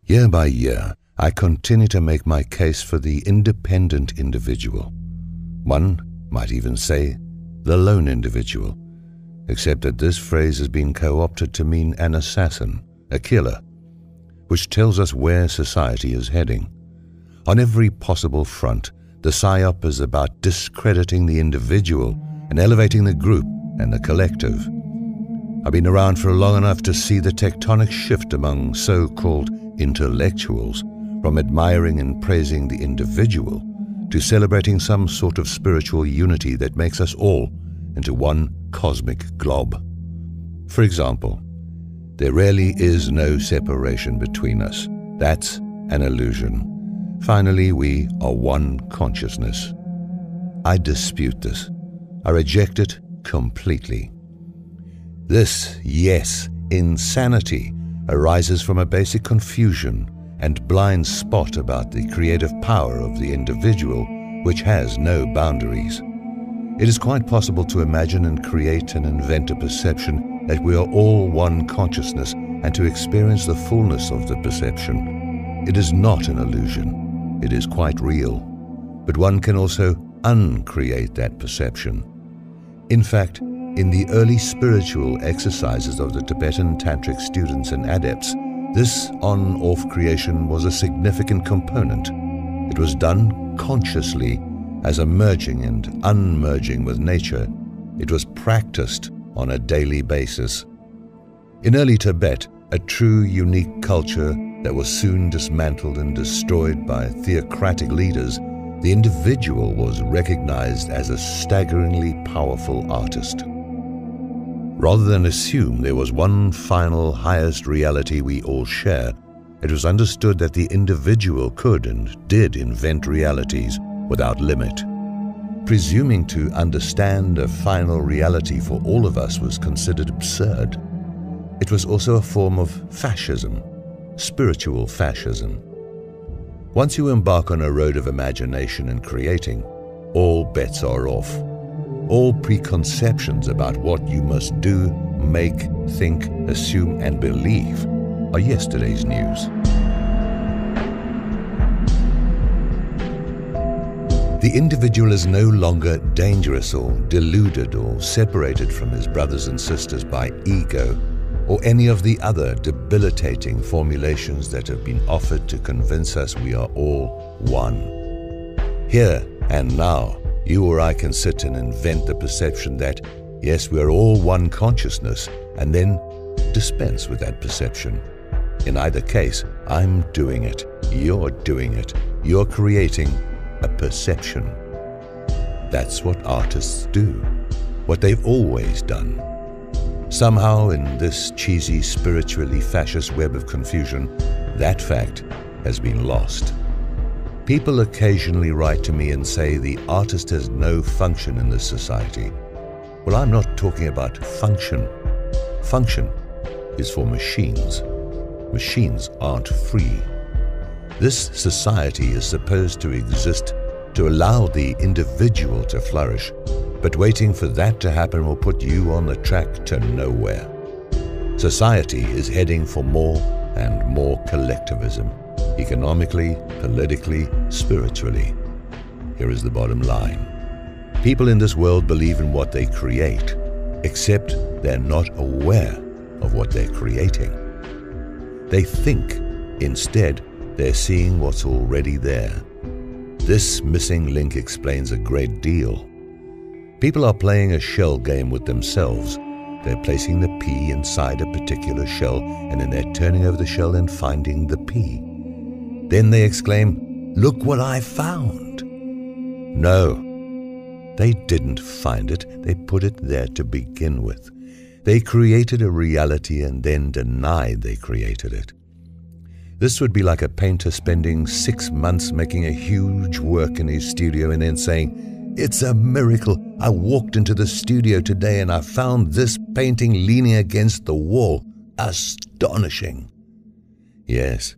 Year by year, I continue to make my case for the independent individual. One might even say the lone individual, except that this phrase has been co-opted to mean an assassin, a killer, which tells us where society is heading. On every possible front, the psyop is about discrediting the individual and elevating the group and the collective. I've been around for long enough to see the tectonic shift among so-called intellectuals from admiring and praising the individual to celebrating some sort of spiritual unity that makes us all into one cosmic glob. For example, there really is no separation between us. That's an illusion. Finally, we are one consciousness. I dispute this. I reject it completely. This, yes, insanity arises from a basic confusion and blind spot about the creative power of the individual, which has no boundaries. It is quite possible to imagine and create and invent a perception that we are all one consciousness and to experience the fullness of the perception. It is not an illusion. It is quite real. But one can also uncreate that perception. In fact, in the early spiritual exercises of the Tibetan tantric students and adepts, this on-off creation was a significant component. It was done consciously as a merging and unmerging with nature. It was practiced on a daily basis. In early Tibet, a true unique culture that was soon dismantled and destroyed by theocratic leaders, the individual was recognized as a staggeringly powerful artist. Rather than assume there was one final highest reality we all share, it was understood that the individual could and did invent realities without limit. Presuming to understand a final reality for all of us was considered absurd. It was also a form of fascism, spiritual fascism. Once you embark on a road of imagination and creating, all bets are off. All preconceptions about what you must do, make, think, assume, and believe are yesterday's news. The individual is no longer dangerous or deluded or separated from his brothers and sisters by ego or any of the other debilitating formulations that have been offered to convince us we are all one. Here and now, you or I can sit and invent the perception that, yes, we are all one consciousness, and then dispense with that perception. In either case, I'm doing it, you're doing it, you're creating a perception. That's what artists do, what they've always done. Somehow, in this cheesy, spiritually fascist web of confusion, that fact has been lost. People occasionally write to me and say the artist has no function in this society. Well, I'm not talking about function. Function is for machines. Machines aren't free. This society is supposed to exist to allow the individual to flourish, but waiting for that to happen will put you on the track to nowhere. Society is heading for more and more collectivism, economically, politically, spiritually. Here is the bottom line. People in this world believe in what they create, except they're not aware of what they're creating. They think, instead, they're seeing what's already there. This missing link explains a great deal. People are playing a shell game with themselves. They're placing the pea inside a particular shell, and then they're turning over the shell and finding the pea. Then they exclaim, "Look what I found!" No, they didn't find it. They put it there to begin with. They created a reality and then denied they created it. This would be like a painter spending 6 months making a huge work in his studio and then saying, "It's a miracle. I walked into the studio today and I found this painting leaning against the wall. Astonishing." Yes,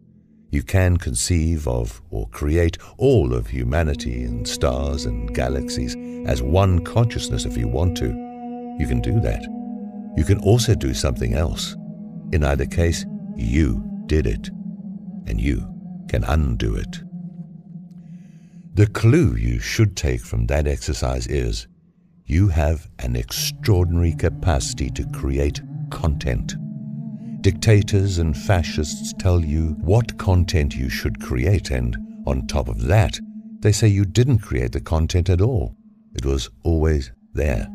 you can conceive of or create all of humanity and stars and galaxies as one consciousness if you want to. You can do that. You can also do something else. In either case, you did it. and you can undo it. The clue you should take from that exercise is you have an extraordinary capacity to create content. Dictators and fascists tell you what content you should create, and on top of that, they say you didn't create the content at all. It was always there.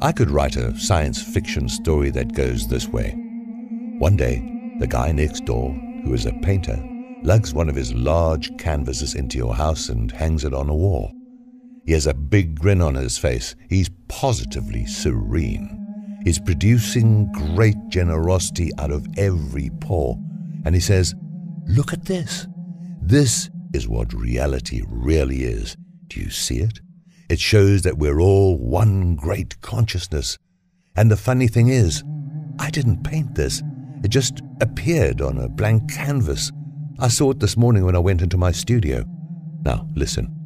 I could write a science fiction story that goes this way. One day, the guy next door, who is a painter, lugs one of his large canvases into your house and hangs it on a wall. He has a big grin on his face. He's positively serene. He's producing great generosity out of every pore. And he says, "Look at this. This is what reality really is. Do you see it? It shows that we're all one great consciousness. And the funny thing is, I didn't paint this. It just appeared on a blank canvas. I saw it this morning when I went into my studio." Now, listen.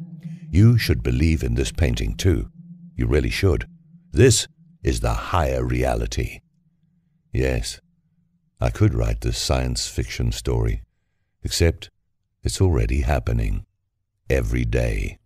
You should believe in this painting too. You really should. This is the higher reality. Yes, I could write this science fiction story, except it's already happening every day.